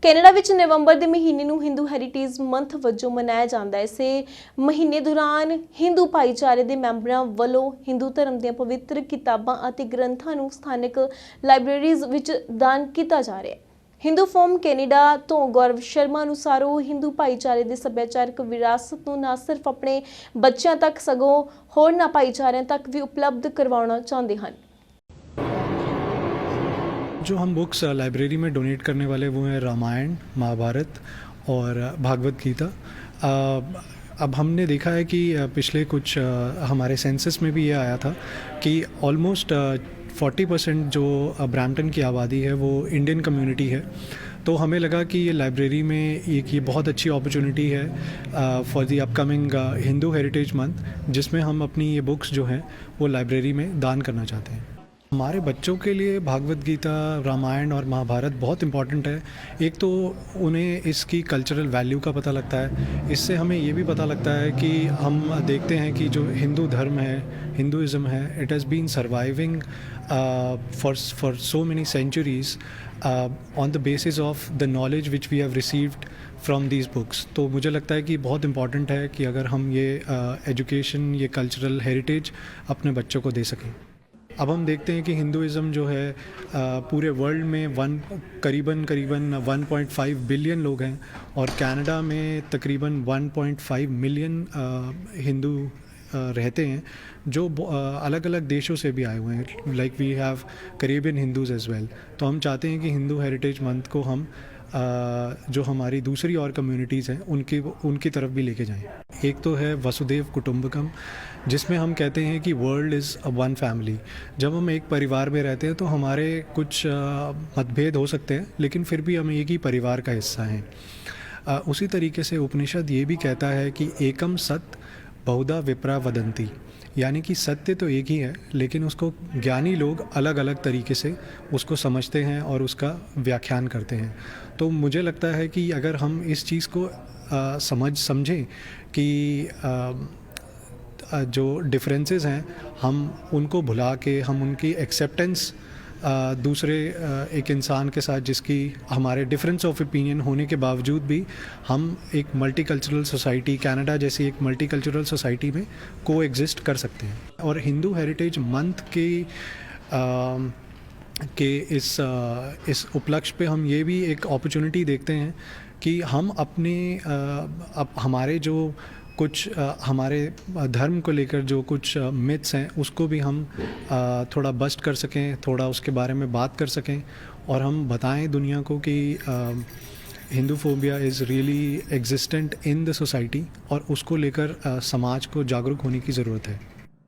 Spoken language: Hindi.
ਕੈਨੇਡਾ ਵਿੱਚ ਨਵੰਬਰ ਦੇ ਮਹੀਨੇ ਨੂੰ ਹਿੰਦੂ ਹੈਰੀਟੇਜ ਮੰਥ ਵਜੋਂ ਮਨਾਇਆ ਜਾਂਦਾ ਹੈ। ਇਸੇ ਮਹੀਨੇ ਦੌਰਾਨ ਹਿੰਦੂ ਭਾਈਚਾਰੇ ਦੇ ਮੈਂਬਰਾਂ ਵੱਲੋਂ ਹਿੰਦੂ ਧਰਮ ਦੀਆਂ ਪਵਿੱਤਰ ਕਿਤਾਬਾਂ ਅਤੇ ਗ੍ਰੰਥਾਂ ਨੂੰ ਸਥਾਨਕ ਲਾਇਬ੍ਰੇਰੀਜ਼ ਵਿੱਚ ਦਾਨ ਕੀਤਾ ਜਾ ਰਿਹਾ ਹੈ। ਹਿੰਦੂ ਫੋਰਮ ਕੈਨੇਡਾ ਤੋਂ ਗੌਰਵ ਸ਼ਰਮਾ ਅਨੁਸਾਰ ਉਹ ਹਿੰਦੂ ਭਾਈਚਾਰੇ ਦੇ ਸੱਭਿਆਚਾਰਕ ਵਿਰਾਸਤ ਨੂੰ ਨਾ ਸਿਰਫ ਆਪਣੇ ਬੱਚਿਆਂ ਤੱਕ ਸਗੋਂ ਹੋਰਨਾਂ भाईचारों तक भी उपलब्ध करवाना चाहते हैं। जो हम बुक्स लाइब्रेरी में डोनेट करने वाले वो हैं रामायण, महाभारत और भागवत गीता। अब हमने देखा है कि पिछले कुछ हमारे सेंसस में भी ये आया था कि ऑलमोस्ट 40% जो ब्रैम्पटन की आबादी है वो इंडियन कम्युनिटी है। तो हमें लगा कि ये लाइब्रेरी में ये बहुत अच्छी अपॉर्चुनिटी है for the upcoming Hindu heritage month, जिसमें हम अपनी ये बुक्स जो हैं वो लाइब्रेरी में दान करना चाहते हैं। हमारे बच्चों के लिए भागवत गीता, रामायण और महाभारत बहुत इम्पॉर्टेंट है। एक तो उन्हें इसकी कल्चरल वैल्यू का पता लगता है, इससे हमें ये भी पता लगता है कि हम देखते हैं कि जो हिंदू धर्म है, हिंदुज़म है, it has been surviving for so many centuries on the basis of the knowledge which we have received from these books. तो मुझे लगता है कि बहुत इम्पॉर्टेंट है कि अगर हम ये एजुकेशन, ये कल्चरल हेरिटेज अपने बच्चों को दे सकें। अब हम देखते हैं कि हिंदुज़म जो है पूरे वर्ल्ड में करीबन 1.5 बिलियन लोग हैं और कनाडा में तकरीबन 1.5 मिलियन हिंदू रहते हैं, जो अलग अलग देशों से भी आए हुए हैं। Like we have Caribbean Hindus as well. तो हम चाहते हैं कि हिंदू हेरिटेज मंथ को हम जो हमारी दूसरी और कम्युनिटीज़ हैं उनकी तरफ भी लेके जाएं। एक तो है वसुदेव कुटुंबकम, जिसमें हम कहते हैं कि वर्ल्ड इज़ वन फैमिली। जब हम एक परिवार में रहते हैं तो हमारे कुछ मतभेद हो सकते हैं, लेकिन फिर भी हम एक ही परिवार का हिस्सा हैं। उसी तरीके से उपनिषद ये भी कहता है कि एकम सत बहुधा विप्रा वदंती, यानी कि सत्य तो एक ही है, लेकिन उसको ज्ञानी लोग अलग अलग तरीके से उसको समझते हैं और उसका व्याख्यान करते हैं। तो मुझे लगता है कि अगर हम इस चीज़ को समझें कि जो डिफरेंसेस हैं हम उनको भुला के हम उनकी एक्सेप्टेंस दूसरे एक इंसान के साथ जिसकी हमारे डिफरेंस ऑफ ओपिनियन होने के बावजूद भी हम एक मल्टीकल्चरल सोसाइटी, कनाडा जैसी एक मल्टीकल्चरल सोसाइटी में को एग्जिस्ट कर सकते हैं। और हिंदू हेरिटेज मंथ के इस उपलक्ष्य पे हम ये भी एक अपॉर्चुनिटी देखते हैं कि हम अपने हमारे जो कुछ हमारे धर्म को लेकर जो कुछ मिथ्स हैं उसको भी हम थोड़ा बस्ट कर सकें, थोड़ा उसके बारे में बात कर सकें और हम बताएं दुनिया को कि Hindu phobia is really existent in the society और उसको लेकर समाज को जागरूक होने की ज़रूरत है।